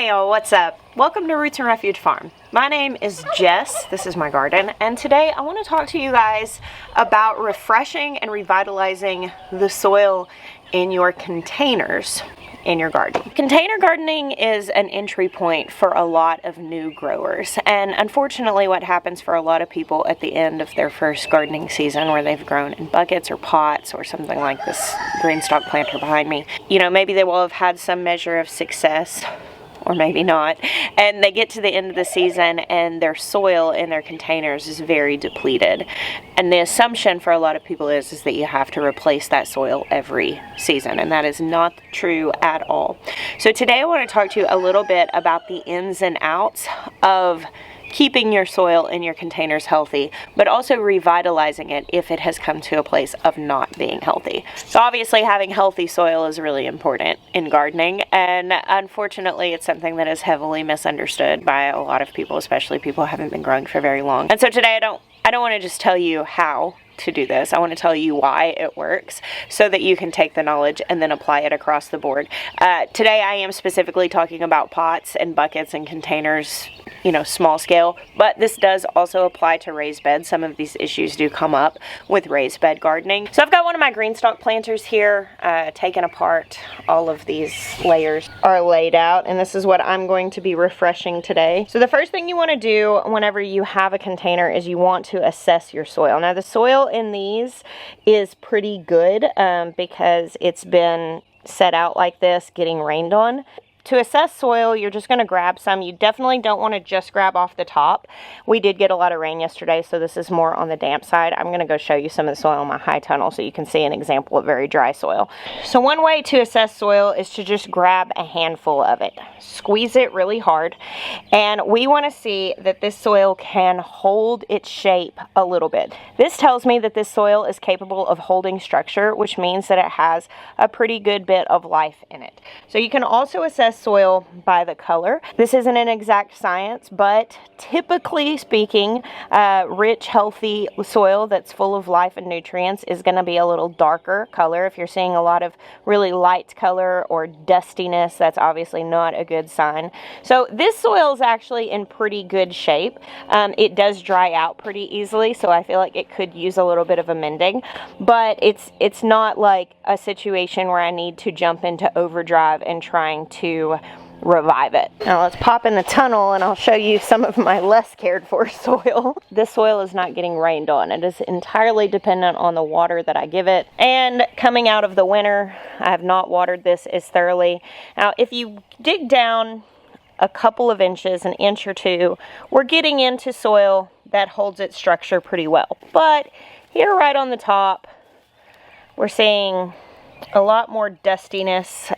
Hey y'all, what's up? Welcome to Roots and Refuge Farm. My name is Jess, this is my garden, and today I want to talk to you guys about refreshing and revitalizing the soil in your containers in your garden. Container gardening is an entry point for a lot of new growers, and unfortunately what happens for a lot of people at the end of their first gardening season, where they've grown in buckets or pots or something like this green stalk planter behind me, maybe they will have had some measure of success, or maybe not, and they get to the end of the season and their soil in their containers is very depleted. And the assumption for a lot of people is that you have to replace that soil every season, and that is not true at all. So today I want to talk to you a little bit about the ins and outs of keeping your soil in your containers healthy, but also revitalizing it if it has come to a place of not being healthy. So obviously having healthy soil is really important in gardening, and unfortunately it's something that is heavily misunderstood by a lot of people, especially people who haven't been growing for very long. And so today I don't want to just tell you how to do this. I want to tell you why it works so that you can take the knowledge and then apply it across the board. Today I am specifically talking about pots and buckets and containers, small scale, but this does also apply to raised beds. Some of these issues do come up with raised bed gardening. So I've got one of my green stalk planters here, taken apart. All of these layers are laid out, and this is what I'm going to be refreshing today. So the first thing you want to do whenever you have a container is you want to assess your soil. Now the soil in these is pretty good because it's been set out like this, getting rained on. To assess soil, you're just going to grab some. You definitely don't want to just grab off the top. We did get a lot of rain yesterday, so this is more on the damp side. I'm going to go show you some of the soil in my high tunnel so you can see an example of very dry soil. So one way to assess soil is to just grab a handful of it. Squeeze it really hard, and we want to see that this soil can hold its shape a little bit. This tells me that this soil is capable of holding structure, which means that it has a pretty good bit of life in it. So you can also assess soil by the color. This isn't an exact science, but typically speaking, rich, healthy soil that's full of life and nutrients is going to be a little darker color. If you're seeing a lot of really light color or dustiness, that's obviously not a good sign. So this soil is actually in pretty good shape. It does dry out pretty easily, so I feel like it could use a little bit of amending, but it's not like a situation where I need to jump into overdrive and trying to revive it. Now let's pop in the tunnel and I'll show you some of my less cared for soil. This soil is not getting rained on. It is entirely dependent on the water that I give it. And coming out of the winter, I have not watered this as thoroughly. Now if you dig down a couple of inches, an inch or two, we're getting into soil that holds its structure pretty well. But here right on the top, we're seeing a lot more dustiness.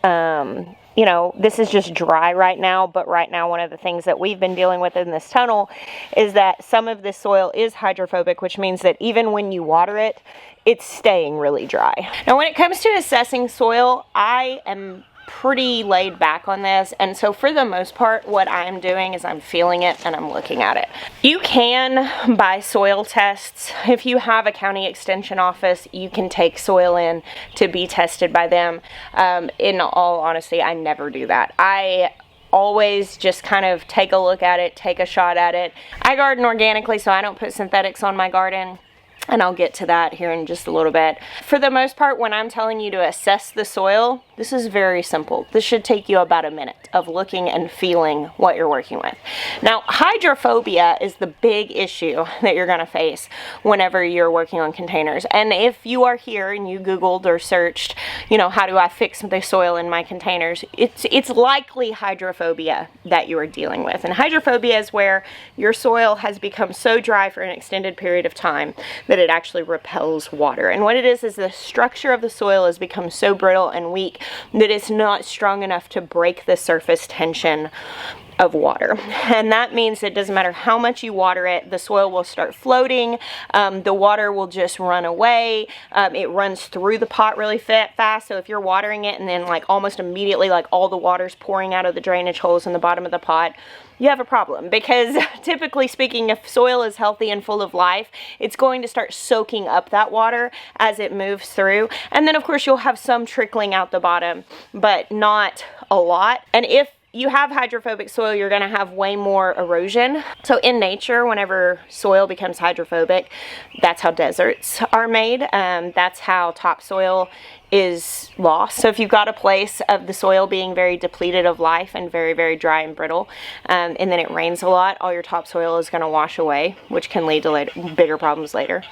This is just dry right now, but right now one of the things that we've been dealing with in this tunnel is that some of this soil is hydrophobic, which means that even when you water it, it's staying really dry. Now when it comes to assessing soil, I am pretty laid back on this, and so for the most part what I'm doing is I'm feeling it and I'm looking at it. You can buy soil tests. If you have a county extension office, you can take soil in to be tested by them. In all honesty, I never do that. I always just kind of take a look at it, take a shot at it. I garden organically, so I don't put synthetics on my garden, and I'll get to that here in just a little bit. For the most part, when I'm telling you to assess the soil, this is very simple. This should take you about a minute of looking and feeling what you're working with. Now, hydrophobia is the big issue that you're gonna face whenever you're working on containers. And if you are here and you Googled or searched, how do I fix the soil in my containers, it's likely hydrophobia that you are dealing with. And hydrophobia is where your soil has become so dry for an extended period of time that it actually repels water. And what it is the structure of the soil has become so brittle and weak that it's not strong enough to break the surface tension of water. And that means it doesn't matter how much you water it, the soil will start floating, the water will just run away, it runs through the pot really fast. So if you're watering it and then almost immediately all the water's pouring out of the drainage holes in the bottom of the pot, you have a problem, because typically speaking, if soil is healthy and full of life, it's going to start soaking up that water as it moves through. And then of course you'll have some trickling out the bottom, but not a lot. And if you have hydrophobic soil, you're going to have way more erosion. So in nature, whenever soil becomes hydrophobic, that's how deserts are made. That's how topsoil is lost. So if you've got a place of the soil being very depleted of life and very, very dry and brittle, and then it rains a lot, all your topsoil is going to wash away, which can lead to bigger problems later.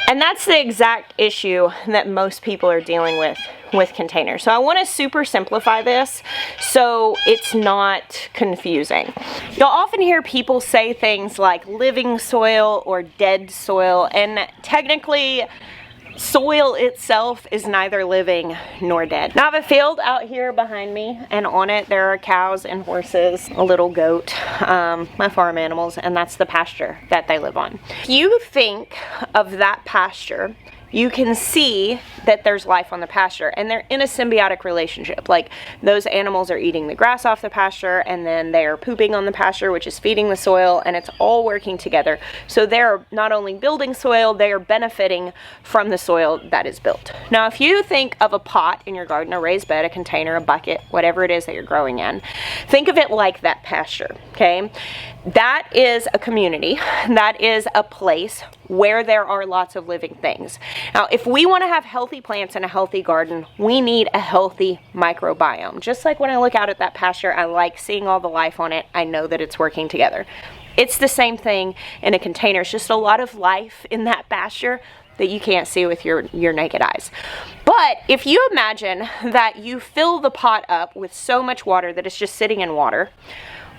And that's the exact issue that most people are dealing with containers. So I want to super simplify this so it's not confusing. You'll often hear people say things like living soil or dead soil, and technically soil itself is neither living nor dead. Now I have a field out here behind me, and on it there are cows and horses, a little goat, my farm animals, and that's the pasture that they live on. If you think of that pasture, you can see that there's life on the pasture, and they're in a symbiotic relationship. Like, those animals are eating the grass off the pasture, and then they are pooping on the pasture, which is feeding the soil, and it's all working together. So they're not only building soil, they are benefiting from the soil that is built. Now, if you think of a pot in your garden, a raised bed, a container, a bucket, whatever it is that you're growing in, think of it like that pasture, okay? That is a community. That is a place where there are lots of living things. Now, if we want to have healthy plants in a healthy garden, we need a healthy microbiome. Just like when I look out at that pasture, I like seeing all the life on it. I know that it's working together. It's the same thing in a container. It's just a lot of life in that pasture that you can't see with your naked eyes. But if you imagine that you fill the pot up with so much water that it's just sitting in water,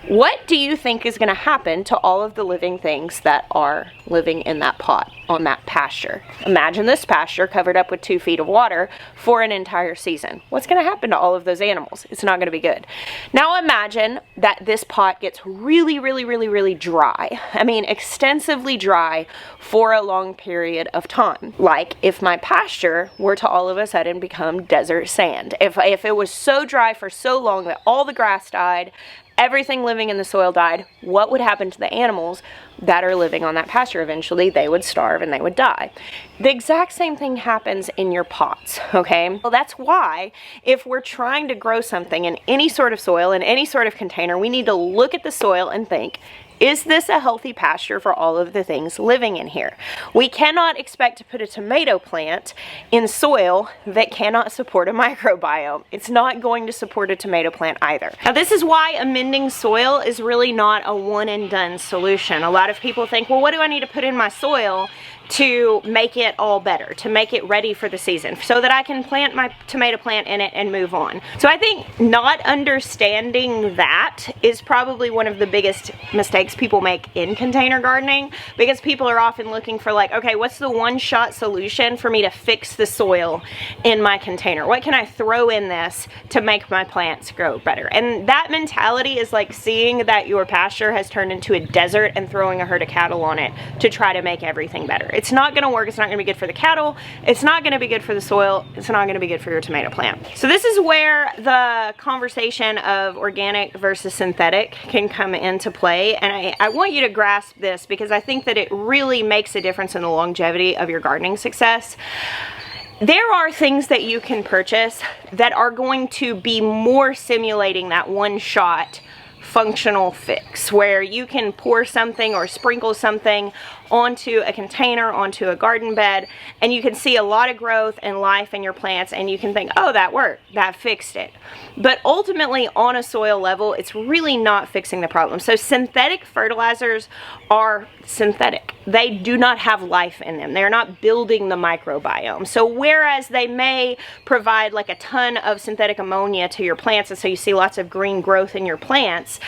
what do you think is going to happen to all of the living things that are living in that pot on that pasture? Imagine this pasture covered up with 2 feet of water for an entire season. What's going to happen to all of those animals? It's not going to be good. Now imagine that this pot gets really, really, really, really dry. I mean, extensively dry for a long period of time. Like if my pasture were to all of a sudden become desert sand. If it was so dry for so long that all the grass died, everything living in the soil died, what would happen to the animals that are living on that pasture? Eventually they would starve and they would die. The exact same thing happens in your pots, okay? Well, that's why if we're trying to grow something in any sort of soil, in any sort of container, we need to look at the soil and think, is this a healthy pasture for all of the things living in here? We cannot expect to put a tomato plant in soil that cannot support a microbiome. It's not going to support a tomato plant either. Now, this is why amending soil is really not a one and done solution. A lot of people think, well, what do I need to put in my soil to make it all better, to make it ready for the season, so that I can plant my tomato plant in it and move on? So I think not understanding that is probably one of the biggest mistakes people make in container gardening, because people are often looking for like, okay, what's the one-shot solution for me to fix the soil in my container? What can I throw in this to make my plants grow better? And that mentality is like seeing that your pasture has turned into a desert and throwing a herd of cattle on it to try to make everything better. It's not going to work. It's not going to be good for the cattle. It's not going to be good for the soil. It's not going to be good for your tomato plant. So this is where the conversation of organic versus synthetic can come into play. And I want you to grasp this, because I think that it really makes a difference in the longevity of your gardening success. There are things that you can purchase that are going to be more simulating that one-shot functional fix, where you can pour something or sprinkle something onto a container, onto a garden bed, and you can see a lot of growth and life in your plants, and you can think, oh, that worked, that fixed it. But ultimately, on a soil level, it's really not fixing the problem. So synthetic fertilizers are synthetic. They do not have life in them. They're not building the microbiome. So whereas they may provide like a ton of synthetic ammonia to your plants, and so you see lots of green growth in your plants,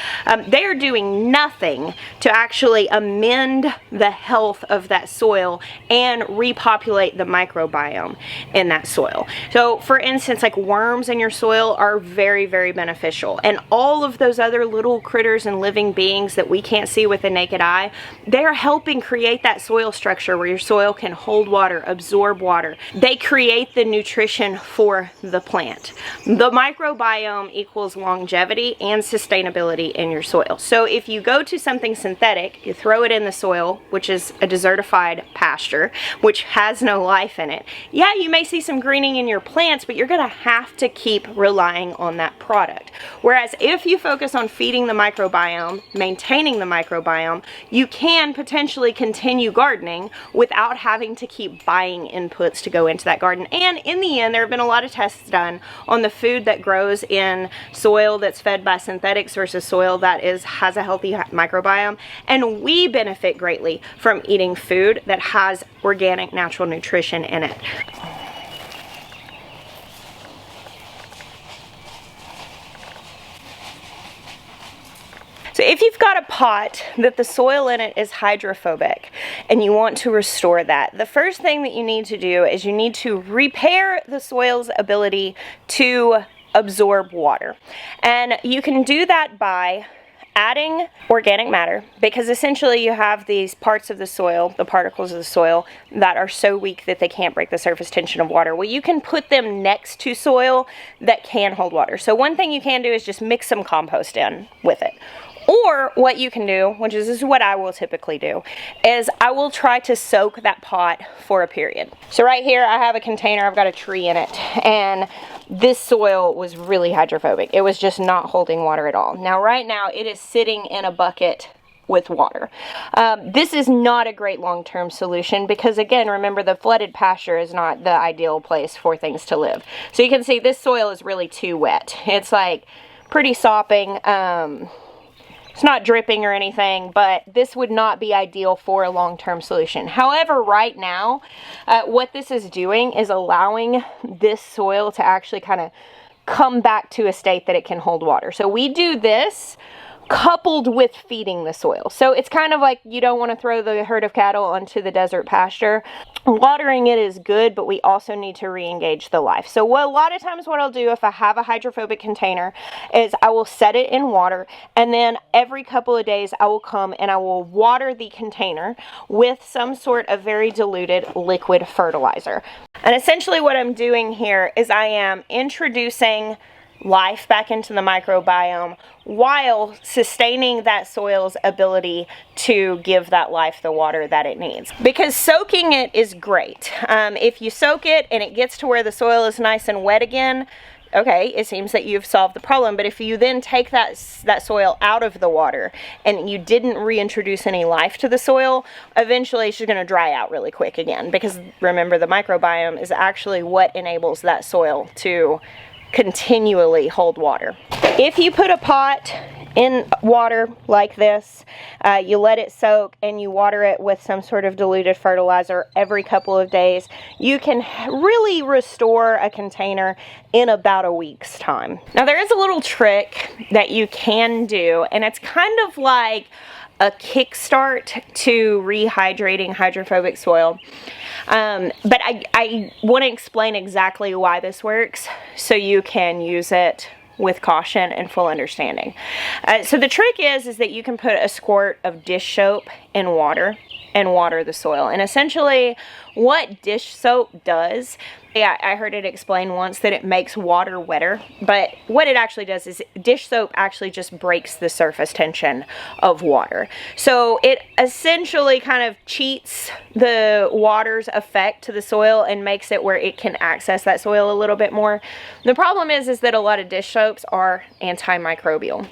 they are doing nothing to actually amend the health of that soil and repopulate the microbiome in that soil. So for instance, like worms in your soil are very, very beneficial, and all of those other little critters and living beings that we can't see with the naked eye, they are helping create create that soil structure where your soil can hold water, absorb water. They create the nutrition for the plant. The microbiome equals longevity and sustainability in your soil. So if you go to something synthetic, you throw it in the soil, which is a desertified pasture, which has no life in it. Yeah, you may see some greening in your plants, but you're gonna have to keep relying on that product. Whereas if you focus on feeding the microbiome, maintaining the microbiome, you can potentially continue gardening without having to keep buying inputs to go into that garden. And in the end, there have been a lot of tests done on the food that grows in soil that's fed by synthetics versus soil that has a healthy microbiome. And we benefit greatly from eating food that has organic, natural nutrition in it. So if you've got a pot that the soil in it is hydrophobic and you want to restore that, the first thing that you need to do is you need to repair the soil's ability to absorb water. And you can do that by adding organic matter, because essentially you have these parts of the soil, the particles of the soil, that are so weak that they can't break the surface tension of water. Well, you can put them next to soil that can hold water. So one thing you can do is just mix some compost in with it. Or what you can do, which is what I will typically do, is I will try to soak that pot for a period. So right here I have a container, I've got a tree in it, and this soil was really hydrophobic. It was just not holding water at all. Now right now it is sitting in a bucket with water. This is not a great long-term solution because, again, remember, the flooded pasture is not the ideal place for things to live. So you can see this soil is really too wet. It's like pretty sopping. It's not dripping or anything, but this would not be ideal for a long-term solution. However, right now, what this is doing is allowing this soil to actually kind of come back to a state that it can hold water. So we do this coupled with feeding the soil. So it's kind of like you don't want to throw the herd of cattle onto the desert pasture. Watering it is good, but we also need to re-engage the life. So a lot of times what I'll do if I have a hydrophobic container is I will set it in water, and then every couple of days I will come and I will water the container with some sort of very diluted liquid fertilizer. And essentially what I'm doing here is I am introducing life back into the microbiome while sustaining that soil's ability to give that life the water that it needs. Because soaking it is great. If you soak it and it gets to where the soil is nice and wet again, okay, it seems that you've solved the problem. But if you then take that soil out of the water and you didn't reintroduce any life to the soil, eventually it's just going to dry out really quick again. Because remember, the microbiome is actually what enables that soil to continually hold water. If you put a pot in water like this, you let it soak and you water it with some sort of diluted fertilizer every couple of days, you can really restore a container in about a week's time. Now there is a little trick that you can do, and it's kind of like a kickstart to rehydrating hydrophobic soil. But I want to explain exactly why this works so you can use it with caution and full understanding. So the trick is that you can put a squirt of dish soap in water and water the soil. And essentially what dish soap does, I heard it explained once that it makes water wetter, but what it actually does is dish soap actually just breaks the surface tension of water. So it essentially kind of cheats the water's effect to the soil and makes it where it can access that soil a little bit more. The problem is that a lot of dish soaps are antimicrobial.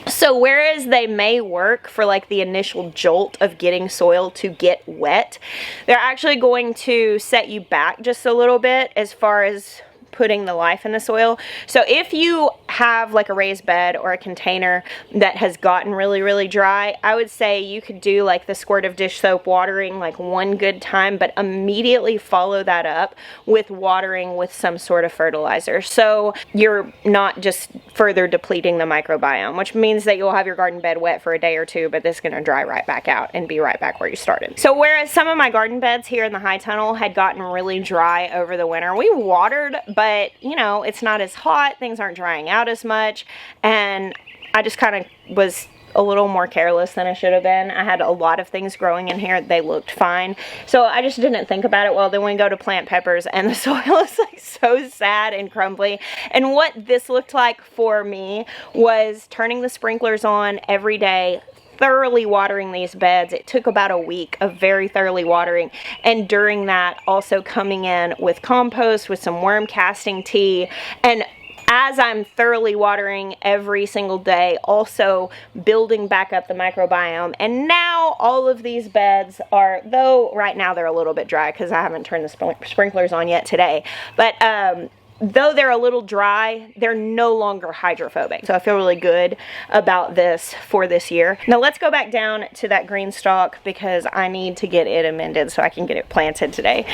So whereas they may work for like the initial jolt of getting soil to get wet, they're actually going to set you back just a little bit as far as putting the life in the soil. So if you have like a raised bed or a container that has gotten really dry, I would say you could do like the squirt of dish soap watering like one good time, but immediately follow that up with watering with some sort of fertilizer. So you're not just further depleting the microbiome, which means that you'll have your garden bed wet for a day or two, but this is going to dry right back out and be right back where you started. So whereas some of my garden beds here in the high tunnel had gotten really dry over the winter, we watered, but you know, it's not as hot, things aren't drying out as much, and I just kind of was a little more careless than I should have been. I had a lot of things growing in here. They looked fine. So I just didn't think about it well. Then we go to plant peppers and the soil is like so sad and crumbly. And what this looked like for me was turning the sprinklers on every day, thoroughly watering these beds. It took about a week of very thoroughly watering, and during that also coming in with compost, with some worm casting tea, and as I'm thoroughly watering every single day, also building back up the microbiome. And now all of these beds are, though right now they're a little bit dry because I haven't turned the sprinklers on yet today, but though they're a little dry, they're no longer hydrophobic. So I feel really good about this for this year. Now let's go back down to that green stalk because I need to get it amended so I can get it planted today.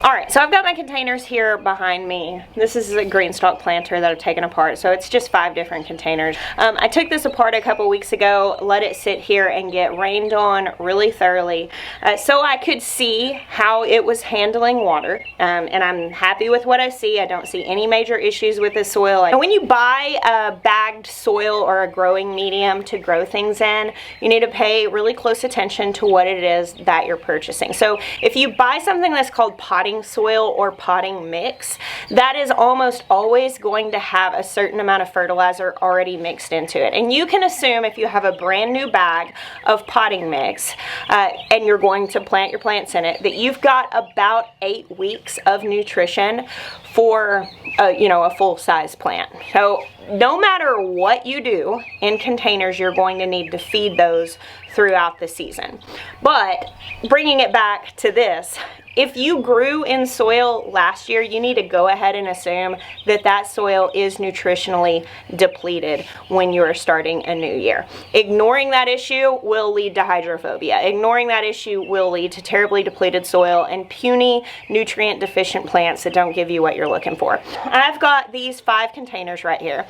All right, so I've got my containers here behind me. This is a green stalk planter that I've taken apart. So it's just 5 different containers. I took this apart a couple weeks ago, let it sit here and get rained on really thoroughly so I could see how it was handling water. And I'm happy with what I see. I don't see any major issues with the soil. And when you buy a bagged soil or a growing medium to grow things in, you need to pay really close attention to what it is that you're purchasing. So if you buy something that's called potting soil or potting mix, that is almost always going to have a certain amount of fertilizer already mixed into it. And you can assume if you have a brand new bag of potting mix and you're going to plant your plants in it, that you've got about 8 weeks of nutrition for a full-size plant. So no matter what you do in containers, you're going to need to feed those throughout the season. But bringing it back to this, if you grew in soil last year, you need to go ahead and assume that that soil is nutritionally depleted when you are starting a new year. Ignoring that issue will lead to hydrophobia. Ignoring that issue will lead to terribly depleted soil and puny, nutrient deficient plants that don't give you what you're looking for. I've got these 5 containers right here.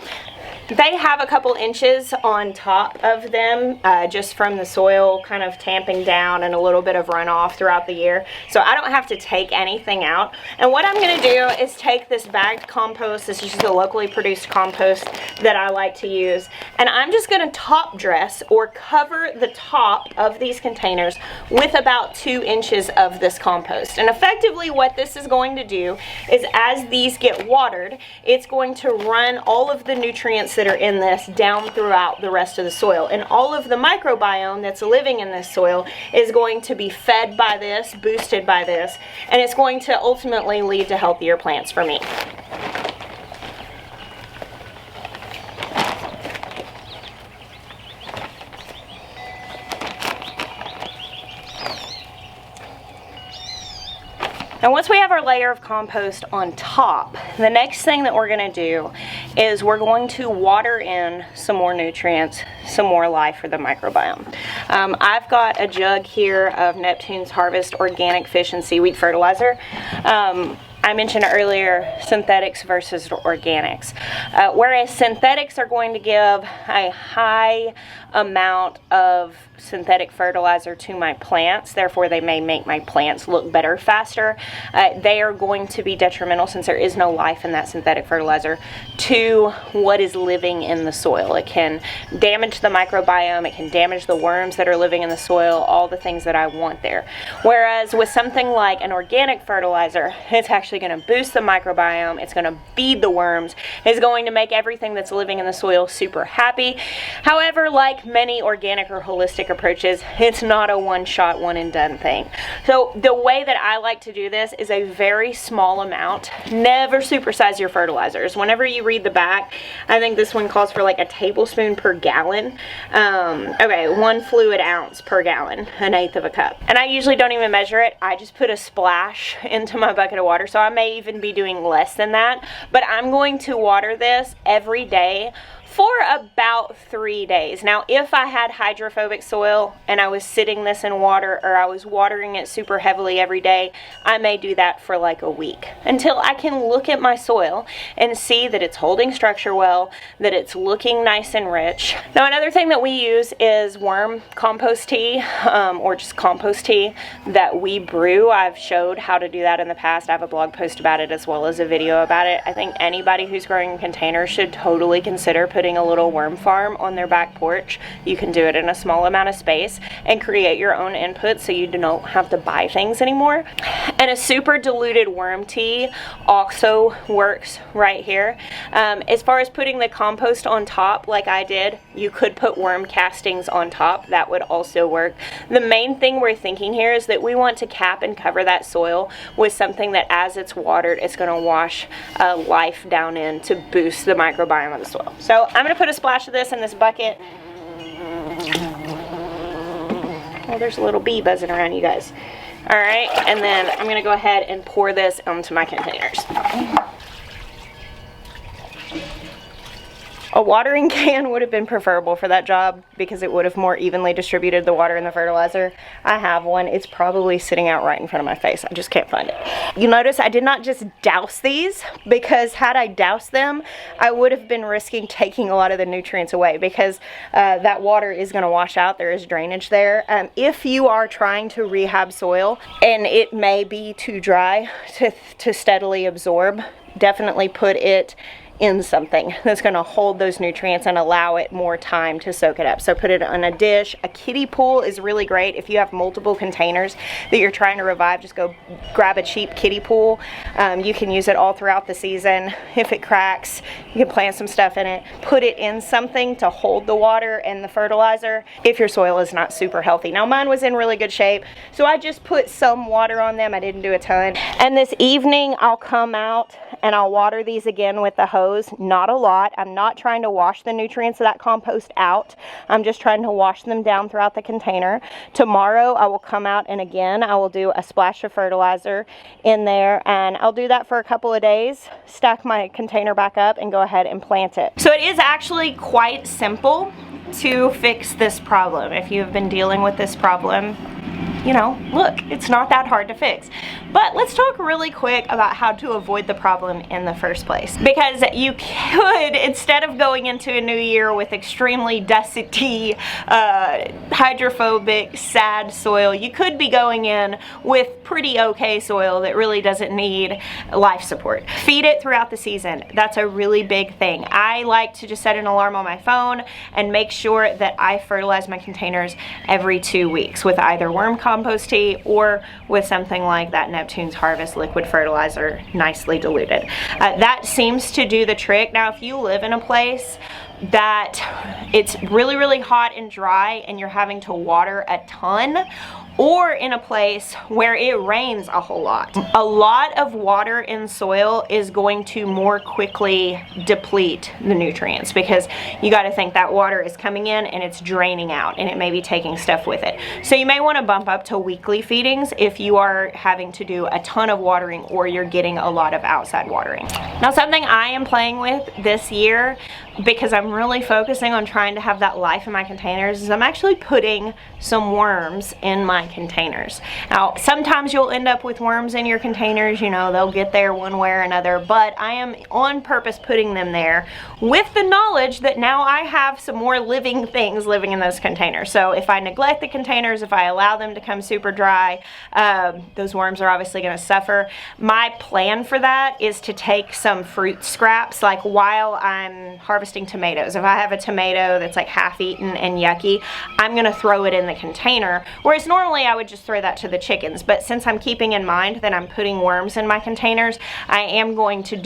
They have a couple inches on top of them just from the soil kind of tamping down and a little bit of runoff throughout the year. So I don't have to take anything out. And what I'm going to do is take this bagged compost. This is just a locally produced compost that I like to use. And I'm just going to top dress or cover the top of these containers with about 2 inches of this compost. And effectively what this is going to do is as these get watered, it's going to run all of the nutrients that are in this down throughout the rest of the soil. And all of the microbiome that's living in this soil is going to be fed by this, boosted by this, and it's going to ultimately lead to healthier plants for me. Now once we have our layer of compost on top, the next thing that we're going to do is we're going to water in some more nutrients, some more life for the microbiome. I've got a jug here of Neptune's Harvest Organic Fish and Seaweed Fertilizer. I mentioned earlier synthetics versus organics. Whereas synthetics are going to give a high amount of synthetic fertilizer to my plants, therefore they may make my plants look better faster. They are going to be detrimental, since there is no life in that synthetic fertilizer, to what is living in the soil. It can damage the microbiome, it can damage the worms that are living in the soil, all the things that I want there. Whereas with something like an organic fertilizer, it's actually going to boost the microbiome, it's going to feed the worms, it's going to make everything that's living in the soil super happy. However, like many organic or holistic approaches, it's not a one-shot, one-and-done thing. So the way that I like to do this is a very small amount. Never supersize your fertilizers. Whenever you read the back, I think this one calls for like a tablespoon per gallon. Okay, 1 fluid ounce per gallon, 1/8 of a cup. And I usually don't even measure it. I just put a splash into my bucket of water, so I may even be doing less than that. But I'm going to water this every day for about 3 days. Now, if I had hydrophobic soil and I was sitting this in water, or I was watering it super heavily every day, I may do that for like a week until I can look at my soil and see that it's holding structure well, that it's looking nice and rich. Now, another thing that we use is worm compost tea, or just compost tea that we brew. I've showed how to do that in the past. I have a blog post about it as well as a video about it. I think anybody who's growing in containers should totally consider putting putting a little worm farm on their back porch. You can do it in a small amount of space and create your own input so you don't have to buy things anymore. And a super diluted worm tea also works right here. As far as putting the compost on top, like I did, you could put worm castings on top. That would also work. The main thing we're thinking here is that we want to cap and cover that soil with something that as it's watered, it's going to wash life down in to boost the microbiome of the soil. So I'm going to put a splash of this in this bucket. Oh, there's a little bee buzzing around, you guys. All right, and then I'm going to go ahead and pour this onto my containers. A watering can would have been preferable for that job because it would have more evenly distributed the water and the fertilizer. I have one. It's probably sitting out right in front of my face. I just can't find it. You'll notice I did not just douse these, because had I doused them, I would have been risking taking a lot of the nutrients away, because that water is going to wash out. There is drainage there. If you are trying to rehab soil and it may be too dry to steadily absorb, definitely put it in something that's going to hold those nutrients and allow it more time to soak it up. So put it on a dish. A kiddie pool is really great. If you have multiple containers that you're trying to revive, just go grab a cheap kiddie pool. You can use it all throughout the season. If it cracks, you can plant some stuff in it. Put it in something to hold the water and the fertilizer if your soil is not super healthy. Now mine was in really good shape, so I just put some water on them. I didn't do a ton. And this evening I'll come out and I'll water these again with the hose. Not a lot. I'm not trying to wash the nutrients of that compost out. I'm just trying to wash them down throughout the container. Tomorrow I will come out and again I will do a splash of fertilizer in there, and I'll do that for a couple of days, stack my container back up, and go ahead and plant it. So it is actually quite simple to fix this problem. If you've been dealing with this problem, you know, look, it's not that hard to fix. But let's talk really quick about how to avoid the problem in the first place. Because you could, instead of going into a new year with extremely dusty, hydrophobic, sad soil, you could be going in with pretty okay soil that really doesn't need life support. Feed it throughout the season. That's a really big thing. I like to just set an alarm on my phone and make sure that I fertilize my containers every 2 weeks with either worm compost tea or with something like that Neptune's Harvest liquid fertilizer, nicely diluted. That seems to do the trick. Now, if you live in a place that it's really, really hot and dry and you're having to water a ton, or in a place where it rains a whole lot of water in soil is going to more quickly deplete the nutrients, because you got to think that water is coming in and it's draining out, and it may be taking stuff with it. So you may want to bump up to weekly feedings if you are having to do a ton of watering or you're getting a lot of outside watering. Now, something I am playing with this year, because I'm really focusing on trying to have that life in my containers, is I'm actually putting some worms in my containers. Now, sometimes you'll end up with worms in your containers, you know, they'll get there one way or another, but I am on purpose putting them there with the knowledge that now I have some more living things living in those containers. So if I neglect the containers, if I allow them to come super dry, those worms are obviously going to suffer. My plan for that is to take some fruit scraps, like while I'm harvesting tomatoes. If I have a tomato that's like half eaten and yucky, I'm going to throw it in the container, whereas normally I would just throw that to the chickens. But since I'm keeping in mind that I'm putting worms in my containers, I am going to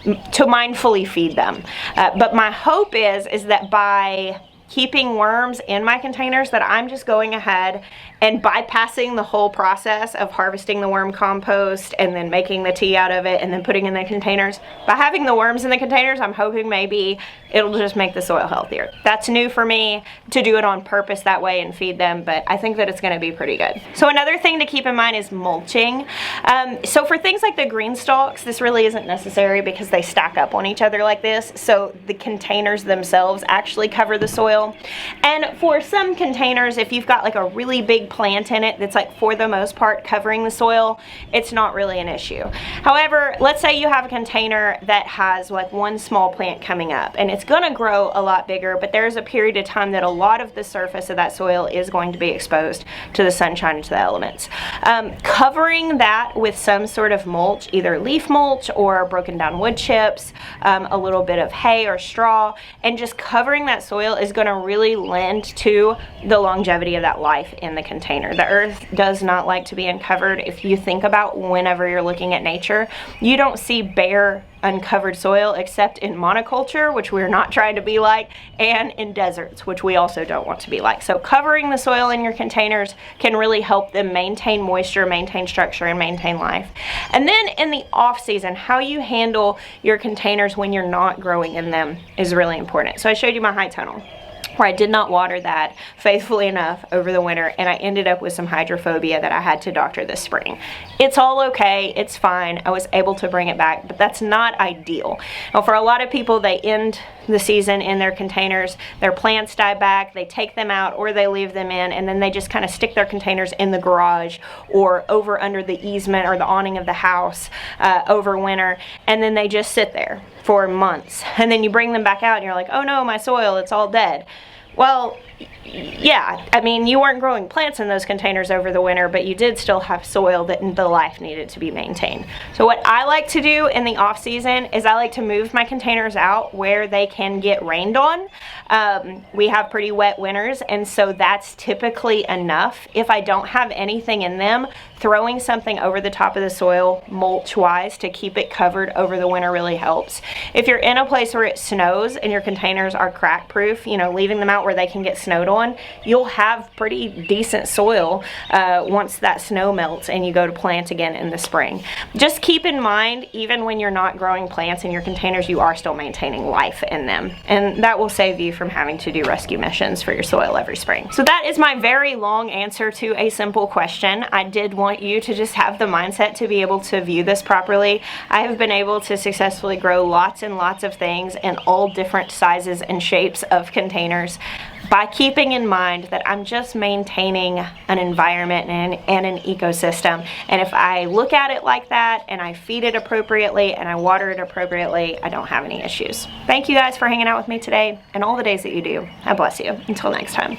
mindfully feed them. But my hope is that by keeping worms in my containers, that I'm just going ahead and bypassing the whole process of harvesting the worm compost and then making the tea out of it and then putting in the containers. By having the worms in the containers, I'm hoping maybe it'll just make the soil healthier. That's new for me to do it on purpose that way and feed them, but I think that it's going to be pretty good. So another thing to keep in mind is mulching. So for things like the green stalks, this really isn't necessary because they stack up on each other like this. So the containers themselves actually cover the soil. soil. And for some containers, if you've got like a really big plant in it that's like for the most part covering the soil, it's not really an issue. However, let's say you have a container that has like one small plant coming up and it's going to grow a lot bigger, but there's a period of time that a lot of the surface of that soil is going to be exposed to the sunshine and to the elements. Covering that with some sort of mulch, either leaf mulch or broken down wood chips, a little bit of hay or straw, and just covering that soil is going to really lend to the longevity of that life in the container. The earth does not like to be uncovered. If you think about whenever you're looking at nature, you don't see bare uncovered soil except in monoculture, which we're not trying to be like, and in deserts, which we also don't want to be like. So covering the soil in your containers can really help them maintain moisture, maintain structure, and maintain life. And then in the off season, how you handle your containers when you're not growing in them is really important. So I showed you my high tunnel, where I did not water that faithfully enough over the winter, and I ended up with some hydrophobia that I had to doctor this spring. It's all okay, it's fine. I was able to bring it back, but that's not ideal. Now, for a lot of people, they end the season in their containers, their plants die back, they take them out or they leave them in, and then they just kind of stick their containers in the garage or over under the easement or the awning of the house over winter, and then they just sit there for months. And then you bring them back out and you're like, oh no, my soil, it's all dead. Well, yeah, I mean, you weren't growing plants in those containers over the winter, but you did still have soil that the life needed to be maintained. So what I like to do in the off season is I like to move my containers out where they can get rained on. We have pretty wet winters, and so that's typically enough. If I don't have anything in them, throwing something over the top of the soil, mulch-wise, to keep it covered over the winter really helps. If you're in a place where it snows and your containers are crack-proof, you know, leaving them out where they can get snowed on, you'll have pretty decent soil once that snow melts and you go to plant again in the spring. Just keep in mind, even when you're not growing plants in your containers, you are still maintaining life in them, and that will save you from having to do rescue missions for your soil every spring. So that is my very long answer to a simple question. I did want you to just have the mindset to be able to view this properly. I have been able to successfully grow lots and lots of things in all different sizes and shapes of containers by keeping in mind that I'm just maintaining an environment and an ecosystem. And if I look at it like that and I feed it appropriately and I water it appropriately, I don't have any issues. Thank you guys for hanging out with me today and all the days that you do. I bless you. Until next time.